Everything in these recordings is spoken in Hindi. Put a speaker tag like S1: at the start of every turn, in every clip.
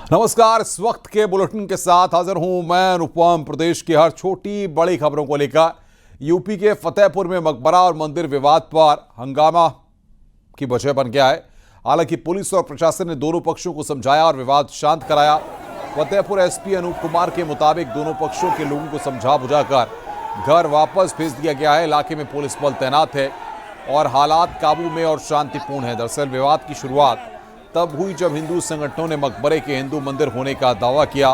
S1: नमस्कार। इस वक्त के बुलेटिन के साथ हाजिर हूं मैं अनुपम। प्रदेश की हर छोटी बड़ी खबरों को लेकर यूपी के फतेहपुर में मकबरा और मंदिर विवाद पर हंगामा की वजह बन गया है। हालांकि पुलिस और प्रशासन ने दोनों पक्षों को समझाया और विवाद शांत कराया। फतेहपुर एसपी अनूप कुमार के मुताबिक दोनों पक्षों के लोगों को समझा बुझाकर घर वापस भेज दिया गया है। इलाके में पुलिस बल तैनात है और हालात काबू में और शांतिपूर्ण है। दरअसल विवाद की शुरुआत तब हुई जब हिंदू संगठनों ने मकबरे के हिंदू मंदिर होने का दावा किया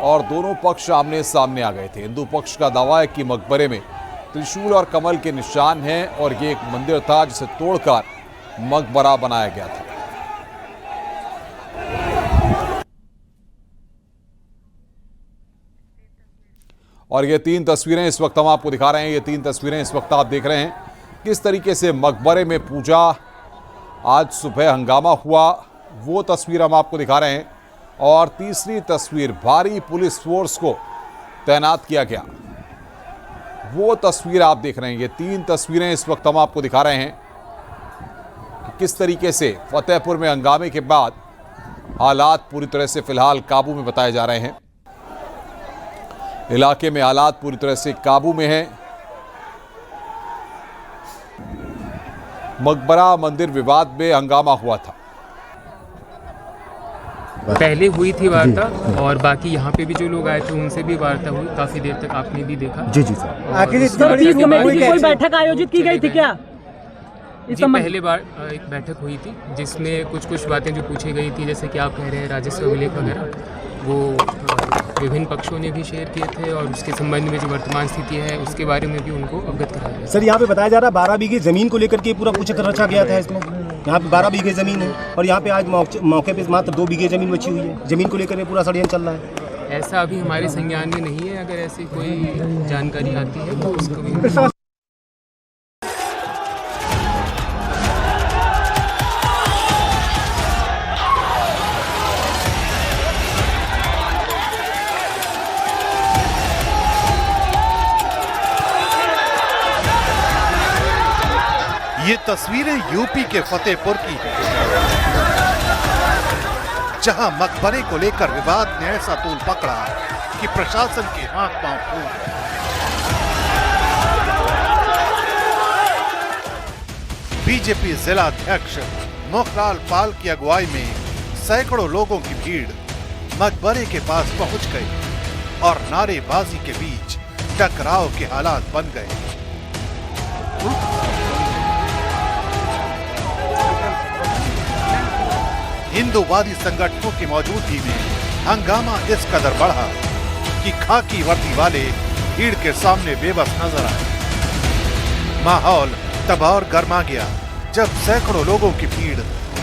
S1: और दोनों पक्ष आमने सामने आ गए थे। हिंदू पक्ष का दावा है कि मकबरे में त्रिशूल और कमल के निशान हैं और ये एक मंदिर था जिसे तोड़कर मकबरा बनाया गया था। और ये तीन तस्वीरें इस वक्त हम आपको दिखा रहे हैं। ये तीन तस्वीरें इस वक्त आप देख रहे हैं किस तरीके से मकबरे में पूजा आज सुबह हंगामा हुआ, वो तस्वीर हम आपको दिखा रहे हैं। और तीसरी तस्वीर भारी पुलिस फोर्स को तैनात किया गया, वो तस्वीर आप देख रहे हैं। ये तीन तस्वीरें इस वक्त हम आपको दिखा रहे हैं कि किस तरीके से फतेहपुर में हंगामे के बाद हालात पूरी तरह से फिलहाल काबू में बताए जा रहे हैं। इलाके में हालात पूरी तरह से काबू में हैं। मकबरा मंदिर विवाद में हंगामा हुआ था।
S2: पहले हुई थी वार्ता और बाकी यहाँ पे भी जो लोग आए थे उनसे भी वार्ता हुई। काफी देर तक आपने भी देखा।
S3: जी सर।
S4: आखिर इस कमेटी की कोई बैठक आयोजित की गई थी क्या?
S2: जी पहले बार एक बैठक हुई थी जिसमें कुछ बातें जो पूछी गई थी, जैसे कि आप कह रहे हैं राजस्व अभिलेख वगैरह, वो विभिन्न पक्षों ने भी शेयर किए थे और उसके संबंध में जो वर्तमान स्थिति है उसके बारे में भी उनको अवगत कराया गया।
S3: सर यहाँ पे बताया जा रहा है 12 बीघे जमीन को लेकर के पूरा कुछ रचा गया था। इसमें यहाँ पे 12 बीघे जमीन है और यहाँ पे आज मौके पे मात्र 2 बीघे जमीन बची हुई है। जमीन को लेकर पूरा षड्यंत्र चल रहा है।
S2: ऐसा अभी हमारे संज्ञान में नहीं है। अगर ऐसी कोई जानकारी आती है तो उसको भी
S5: ये तस्वीरें यूपी के फतेहपुर की हैं, जहां मकबरे को लेकर विवाद ने ऐसा तूल पकड़ा कि प्रशासन के हाथ पांव फूट गए। बीजेपी जिला अध्यक्ष मुखलाल पाल की अगुवाई में सैकड़ों लोगों की भीड़ मकबरे के पास पहुंच गई और नारेबाजी के बीच टकराव के हालात बन गए। हिंदूवादी संगठनों की मौजूदगी में हंगामा इस कदर बढ़ा कि खाकी वर्दी वाले भीड़ के सामने बेबस नजर आए। माहौल तब और गर्मा गया जब सैकड़ों लोगों की भीड़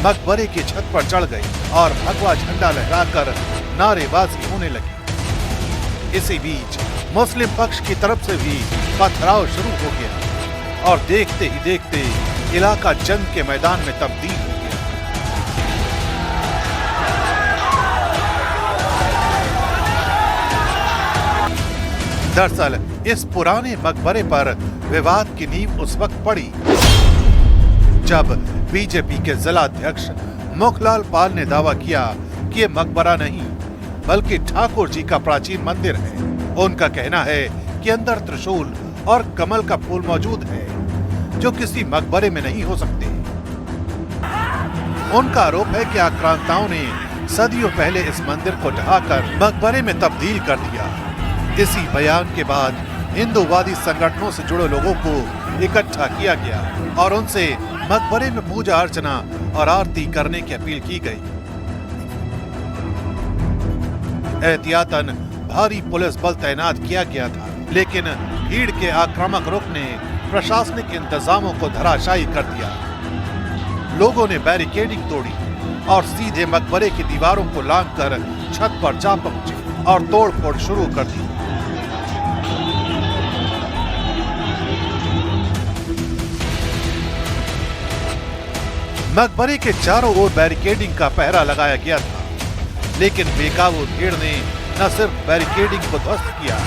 S5: मकबरे की छत पर चढ़ गई और भगवा झंडा लहराकर नारेबाजी होने लगी। इसी बीच मुस्लिम पक्ष की तरफ से भी पथराव शुरू हो गया और देखते ही देखते इलाका जंग के मैदान में तब्दील हो गया। दरअसल इस पुराने मकबरे पर विवाद की नींव उस वक्त पड़ी जब बीजेपी के जिला अध्यक्ष मुखलाल पाल ने दावा किया कि ये मकबरा नहीं बल्कि ठाकुर जी का प्राचीन मंदिर है। उनका कहना है कि अंदर त्रिशूल और कमल का फूल मौजूद है जो किसी मकबरे में नहीं हो सकते। उनका आरोप है कि आक्रांताओं ने सदियों पहले इस मंदिर को ढहाकर मकबरे में तब्दील कर दिया। इसी बयान के बाद हिंदूवादी संगठनों से जुड़े लोगों को इकट्ठा किया गया और उनसे मकबरे में पूजा अर्चना और आरती करने की अपील की गई। एहतियातन भारी पुलिस बल तैनात किया गया था, लेकिन भीड़ के आक्रामक रुख ने प्रशासनिक इंतजामों को धराशायी कर दिया। लोगों ने बैरिकेडिंग तोड़ी और सीधे मकबरे की दीवारों को लांघकर छत पर जा पहुंचे और तोड़फोड़ शुरू कर दी। मकबरे के चारों ओर बैरिकेडिंग का पहरा लगाया गया था, लेकिन बेकाबू भीड़ ने न सिर्फ बैरिकेडिंग को ध्वस्त किया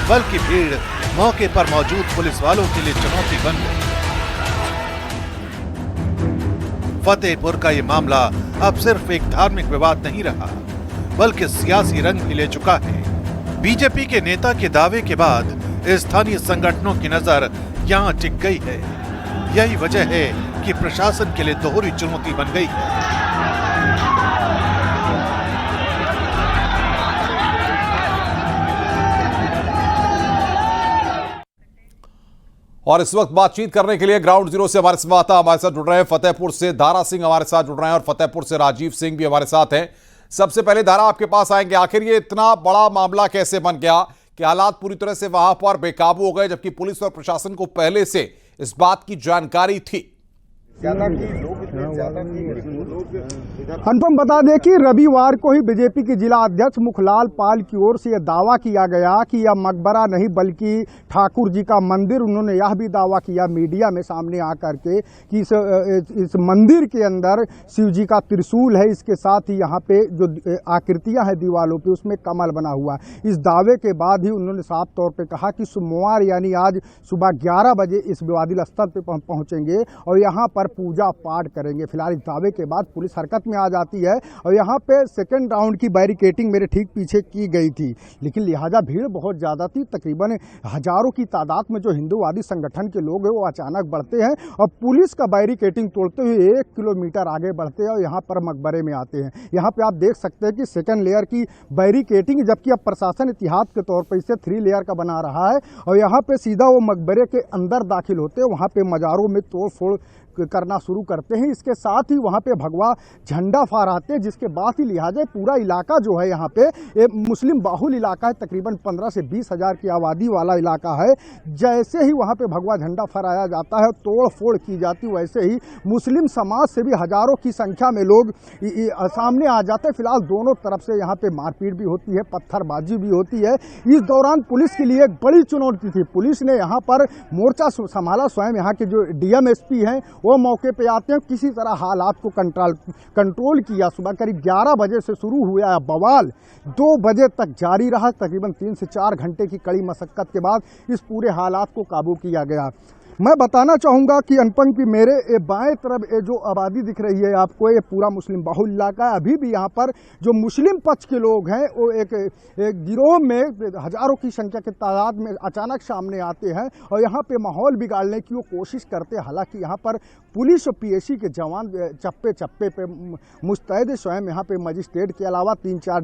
S5: बल्कि भीड़ मौके पर मौजूद पुलिस वालों के लिए चुनौती बन गई। फतेहपुर का ये मामला अब सिर्फ एक धार्मिक विवाद नहीं रहा, बल्कि सियासी रंग भी ले चुका है। बीजेपी के नेता के दावे के बाद स्थानीय संगठनों की नजर यहां टिक गई है। यही वजह है कि प्रशासन के लिए दोहरी चुनौती बन गई है।
S1: और इस वक्त बातचीत करने के लिए ग्राउंड जीरो से हमारे संवाददाता हमारे साथ जुड़ रहे हैं। फतेहपुर से दारा सिंह हमारे साथ जुड़ रहे हैं और फतेहपुर से राजीव सिंह भी हमारे साथ हैं। सबसे पहले दारा आपके पास आएंगे, आखिर ये इतना बड़ा मामला कैसे बन गया कि हालात पूरी तरह से वहां पर बेकाबू हो गए, जबकि पुलिस और प्रशासन को पहले से इस बात की जानकारी थी?
S6: अनुपम, बता दें कि रविवार को ही बीजेपी के जिला अध्यक्ष मुखलाल पाल की ओर से यह दावा किया गया कि यह मकबरा नहीं बल्कि ठाकुर जी का मंदिर। उन्होंने यह भी दावा किया मीडिया में सामने आकर के कि इस मंदिर के अंदर शिव जी का त्रिशूल है, इसके साथ ही यहाँ पे जो आकृतियां हैं दीवालों पे उसमें कमल बना हुआ है। इस दावे के बाद ही उन्होंने साफ तौर पे कहा कि सोमवार यानी आज सुबह 11 बजे इस विवादित स्थल पे पहुंचेंगे और यहाँ पर पूजा पाठ करेंगे। फिलहाल इस दावे के बाद पुलिस हरकत में आ जाती है और यहाँ पे सेकंड राउंड की बैरिकेटिंग मेरे ठीक पीछे की गई थी, लेकिन लिहाजा भीड़ बहुत ज़्यादा थी। तकरीबन हजारों की तादाद में जो हिंदूवादी संगठन के लोग हैं वो अचानक बढ़ते हैं और पुलिस का बैरिकेटिंग तोड़ते हुए 1 किलोमीटर आगे बढ़ते हैं और यहाँ पर मकबरे में आते हैं। यहाँ पे आप देख सकते हैं कि सेकंड लेयर की बैरिकेटिंग, जबकि अब प्रशासन एहतियात के तौर पर इसे 3 लेयर का बना रहा है और यहाँ पे सीधा वो मकबरे के अंदर दाखिल होते हैं, वहाँ पे मज़ारों में तोड़ फोड़ करना शुरू करते हैं। इसके साथ ही वहाँ पे भगवा झंडा फहराते हैं, जिसके बाद ही लिहाजा पूरा इलाका जो है यहाँ पे मुस्लिम बाहुल इलाका है, तकरीबन 15 से 20 हज़ार की आबादी वाला इलाका है। जैसे ही वहाँ पे भगवा झंडा फहराया जाता है, तोड़ फोड़ की जाती, वैसे ही मुस्लिम समाज से भी हजारों की संख्या में लोग सामने आ जाते हैं। फिलहाल दोनों तरफ से यहाँ पे मारपीट भी होती है, पत्थरबाजी भी होती है। इस दौरान पुलिस के लिए एक बड़ी चुनौती थी। पुलिस ने यहाँ पर मोर्चा संभाला, स्वयं यहाँ के जो DMSP हैं वो मौके पे आते हैं, किसी तरह हालात को कंट्रोल किया। सुबह करीब 11 बजे से शुरू हुआ बवाल 2 बजे तक जारी रहा। तकरीबन 3 से 4 घंटे की कड़ी मशक्कत के बाद इस पूरे हालात को काबू किया गया। मैं बताना चाहूँगा कि अनुपम की मेरे बाएं तरफ जो आबादी दिख रही है आपको, ये पूरा मुस्लिम बाहुल इलाका है। अभी भी यहाँ पर जो मुस्लिम पक्ष के लोग हैं वो एक गिरोह में हजारों की संख्या की तादाद में अचानक सामने आते हैं और यहाँ पे माहौल बिगाड़ने की वो कोशिश करते हैं। हालांकि यहाँ पर पुलिस और PSC के जवान चप्पे चप्पे पे मुस्तैद, स्वयं यहाँ पे मजिस्ट्रेट के अलावा 3-4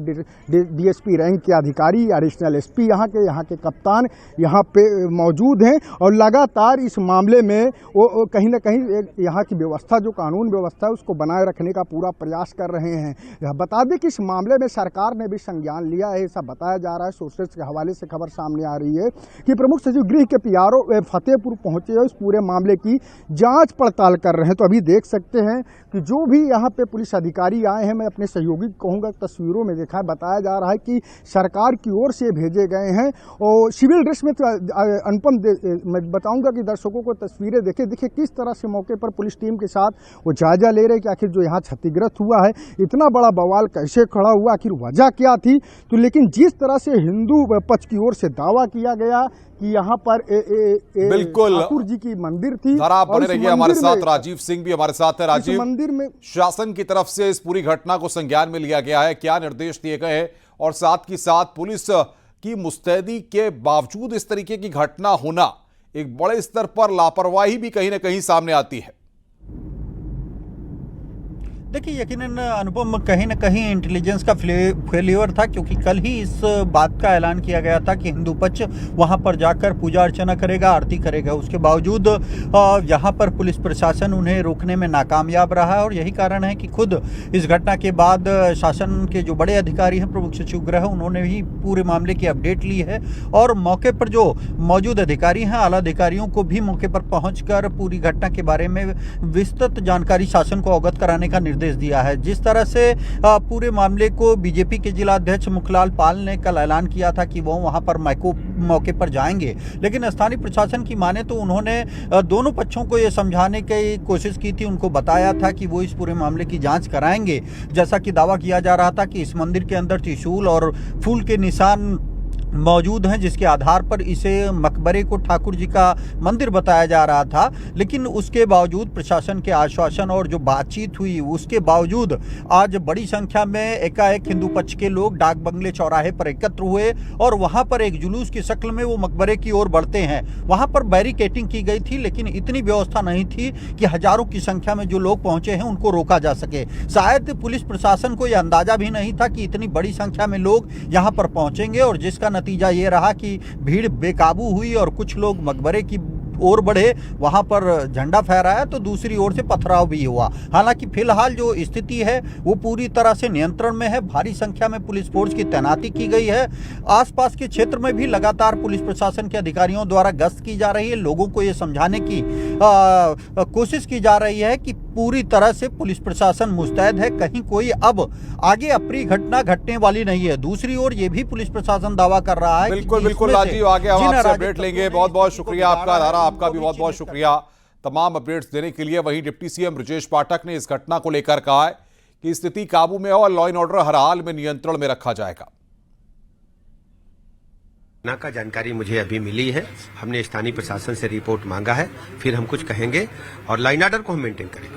S6: DSP रैंक के अधिकारी, एडिशनल SP यहाँ के कप्तान यहाँ पे मौजूद हैं और लगातार इस मामले में वो कहीं ना कहीं यहाँ की व्यवस्था, जो कानून व्यवस्था है, उसको बनाए रखने का पूरा प्रयास कर रहे हैं। बता दें कि इस मामले में सरकार ने भी संज्ञान लिया है, ऐसा बताया जा रहा है। सोर्सेज के हवाले से खबर सामने आ रही है कि प्रमुख सचिव गृह के PRO फतेहपुर पहुंचे और इस पूरे मामले की जांच पड़ताल कर रहे हैं। तो अभी देख सकते हैं कि जो भी यहाँ पे पुलिस अधिकारी आए हैं, मैं अपने सहयोगी कहूँगा, तस्वीरों में देखा है, बताया जा रहा है कि सरकार की ओर से भेजे गए हैं और सिविल ड्रेस में। अनुपम, मैं बताऊँगा कि दर्शकों को तस्वीरें देखिए किस तरह से मौके पर पुलिस टीम के साथ वो जायजा ले रहे कि आखिर जो यहाँ क्षतिग्रस्त हुआ है, इतना बड़ा बवाल कैसे खड़ा हुआ, आखिर वजह क्या थी। तो लेकिन जिस तरह से हिंदू पक्ष की ओर से दावा किया गया कि यहाँ पर
S1: बिल्कुल
S6: ठाकुर जी की मंदिर थी।
S1: आप बने रहिए हमारे साथ, राजीव सिंह भी हमारे साथ है। राजीव,
S6: मंदिर में
S1: शासन की तरफ से इस पूरी घटना को संज्ञान में लिया गया है, क्या निर्देश दिए गए हैं और साथ ही साथ पुलिस की मुस्तैदी के बावजूद इस तरीके की घटना होना, एक बड़े स्तर पर लापरवाही भी कहीं ना कहीं सामने आती है?
S7: देखिए, यकीनन अनुपम, कहीं ना कहीं इंटेलिजेंस का फेल्योर था, क्योंकि कल ही इस बात का ऐलान किया गया था कि हिंदू पक्ष वहां पर जाकर पूजा अर्चना करेगा, आरती करेगा। उसके बावजूद यहां पर पुलिस प्रशासन उन्हें रोकने में नाकामयाब रहा है और यही कारण है कि खुद इस घटना के बाद शासन के जो बड़े अधिकारी हैं, प्रमुख सचिव गृह, उन्होंने भी पूरे मामले की अपडेट ली है और मौके पर जो मौजूद अधिकारी हैं, आला अधिकारियों को भी मौके पर पहुँचकर पूरी घटना के बारे में विस्तृत जानकारी शासन को अवगत कराने का निर्देश दिया है। जिस तरह से पूरे मामले को बीजेपी के जिला अध्यक्ष मुखलाल पाल ने कल ऐलान किया था कि वो वहां पर मौके पर जाएंगे, लेकिन स्थानीय प्रशासन की माने तो उन्होंने दोनों पक्षों को ये समझाने की कोशिश की थी, उनको बताया था कि वो इस पूरे मामले की जांच कराएंगे। जैसा कि दावा किया जा रहा था कि इस मंदिर के अंदर त्रिशूल और फूल के निशान मौजूद हैं, जिसके आधार पर इसे मकबरे को ठाकुर जी का मंदिर बताया जा रहा था। लेकिन उसके बावजूद प्रशासन के आश्वासन और जो बातचीत हुई, उसके बावजूद आज बड़ी संख्या में एकाएक हिंदू पक्ष के लोग डाक बंगले चौराहे पर एकत्र हुए और वहां पर एक जुलूस की शक्ल में वो मकबरे की ओर बढ़ते हैं। वहां पर बैरिकेटिंग की गई थी, लेकिन इतनी व्यवस्था नहीं थी कि हजारों की संख्या में जो लोग पहुंचे हैं उनको रोका जा सके। शायद पुलिस प्रशासन को यह अंदाजा भी नहीं था कि इतनी बड़ी संख्या में लोग यहां पर पहुंचेंगे, और जिसका नतीजा ये रहा कि भीड़ बेकाबू हुई और कुछ लोग मकबरे की ओर बढ़े, वहां पर झंडा फहराया तो दूसरी ओर से पथराव भी हुआ। हालांकि फिलहाल जो स्थिति है वो पूरी तरह से नियंत्रण में है। भारी संख्या में पुलिस फोर्स की तैनाती की गई है। आसपास के क्षेत्र में भी लगातार पुलिस प्रशासन के अधिकारियों द्वारा गश्त की जा रही है। लोगों को ये समझाने की कोशिश की जा रही है कि पूरी तरह से पुलिस प्रशासन मुस्तैद है, कहीं कोई अब आगे अप्रिय घटना घटने वाली नहीं है। दूसरी ओर ये भी पुलिस प्रशासन दावा कर रहा है।
S1: बिल्कुल बिल्कुल राजीव, आगे हम आपसे अपडेट लेंगे। बहुत बहुत शुक्रिया आपका, धारा आपका भी बहुत बहुत शुक्रिया तमाम अपडेट्स देने के लिए। वहीं डिप्टी सीएम ब्रजेश पाठक ने इस घटना को लेकर कहा है कि स्थिति काबू में है और लॉ एंड ऑर्डर हर हाल में नियंत्रण में रखा जाएगा।
S8: घटना का जानकारी मुझे अभी मिली है। हमने स्थानीय प्रशासन से रिपोर्ट मांगा है, फिर हम कुछ कहेंगे और लाइन ऑर्डर को हम मेंटेन करेंगे।